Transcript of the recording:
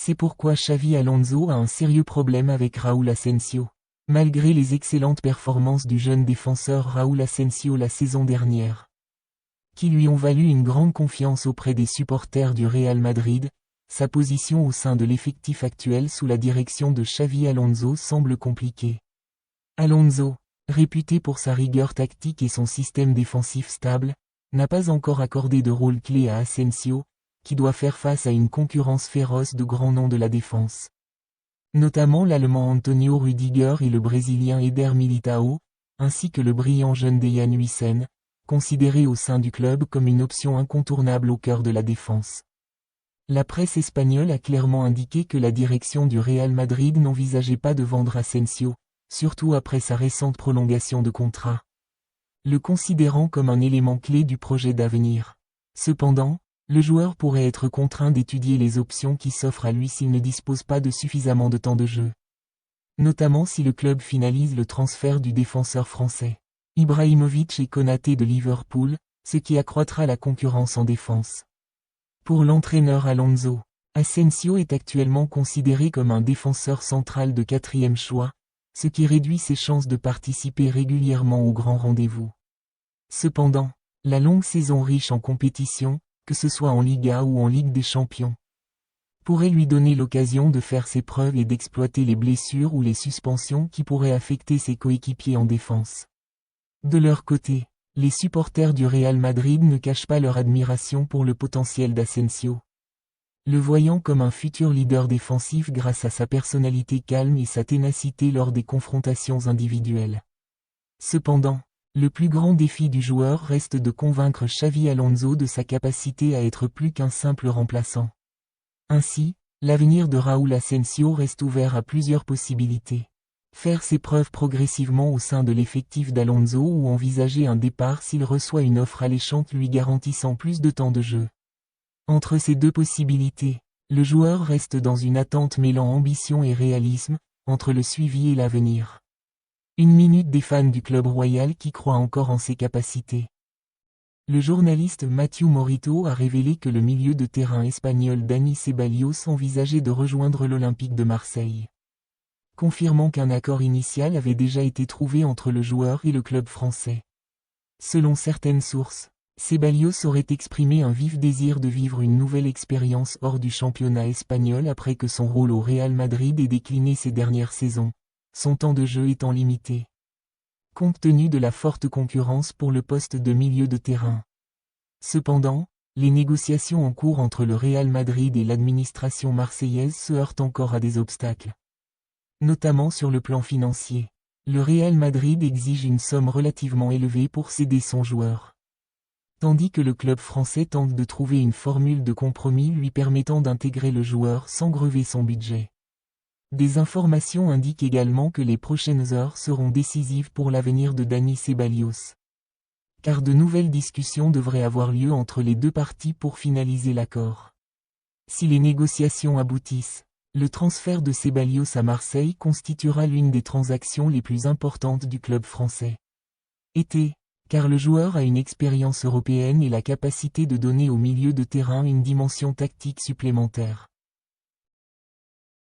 C'est pourquoi Xavi Alonso a un sérieux problème avec Raúl Asensio. Malgré les excellentes performances du jeune défenseur Raúl Asensio la saison dernière, qui lui ont valu une grande confiance auprès des supporters du Real Madrid, sa position au sein de l'effectif actuel sous la direction de Xavi Alonso semble compliquée. Alonso, réputé pour sa rigueur tactique et son système défensif stable, n'a pas encore accordé de rôle clé à Asensio, qui doit faire face à une concurrence féroce de grands noms de la défense. Notamment l'Allemand Antonio Rüdiger et le Brésilien Éder Militão, ainsi que le brillant jeune Dejan Huijsen, considéré au sein du club comme une option incontournable au cœur de la défense. La presse espagnole a clairement indiqué que la direction du Real Madrid n'envisageait pas de vendre Asensio, surtout après sa récente prolongation de contrat, le considérant comme un élément clé du projet d'avenir. Cependant, le joueur pourrait être contraint d'étudier les options qui s'offrent à lui s'il ne dispose pas de suffisamment de temps de jeu. Notamment si le club finalise le transfert du défenseur français Ibrahimovic et Konaté de Liverpool, ce qui accroîtra la concurrence en défense. Pour l'entraîneur Alonso, Asensio est actuellement considéré comme un défenseur central de 4e choix, ce qui réduit ses chances de participer régulièrement aux grands rendez-vous. Cependant, la longue saison riche en compétition, que ce soit en Liga ou en Ligue des Champions, pourrait lui donner l'occasion de faire ses preuves et d'exploiter les blessures ou les suspensions qui pourraient affecter ses coéquipiers en défense. De leur côté, les supporters du Real Madrid ne cachent pas leur admiration pour le potentiel d'Asensio, le voyant comme un futur leader défensif grâce à sa personnalité calme et sa ténacité lors des confrontations individuelles. Cependant, le plus grand défi du joueur reste de convaincre Xavi Alonso de sa capacité à être plus qu'un simple remplaçant. Ainsi, l'avenir de Raúl Asensio reste ouvert à plusieurs possibilités. Faire ses preuves progressivement au sein de l'effectif d'Alonso ou envisager un départ s'il reçoit une offre alléchante lui garantissant plus de temps de jeu. Entre ces deux possibilités, le joueur reste dans une attente mêlant ambition et réalisme, entre le suivi et l'avenir. Une minute des fans du club royal qui croient encore en ses capacités. Le journaliste Matthew Morito a révélé que le milieu de terrain espagnol Dani Ceballos envisageait de rejoindre l'Olympique de Marseille, confirmant qu'un accord initial avait déjà été trouvé entre le joueur et le club français. Selon certaines sources, Ceballos aurait exprimé un vif désir de vivre une nouvelle expérience hors du championnat espagnol après que son rôle au Real Madrid ait décliné ces dernières saisons, son temps de jeu étant limité, compte tenu de la forte concurrence pour le poste de milieu de terrain. Cependant, les négociations en cours entre le Real Madrid et l'administration marseillaise se heurtent encore à des obstacles. Notamment sur le plan financier, le Real Madrid exige une somme relativement élevée pour céder son joueur, tandis que le club français tente de trouver une formule de compromis lui permettant d'intégrer le joueur sans grever son budget. Des informations indiquent également que les prochaines heures seront décisives pour l'avenir de Dani Ceballos, car de nouvelles discussions devraient avoir lieu entre les deux parties pour finaliser l'accord. Si les négociations aboutissent, le transfert de Ceballos à Marseille constituera l'une des transactions les plus importantes du club français. Car le joueur a une expérience européenne et la capacité de donner au milieu de terrain une dimension tactique supplémentaire.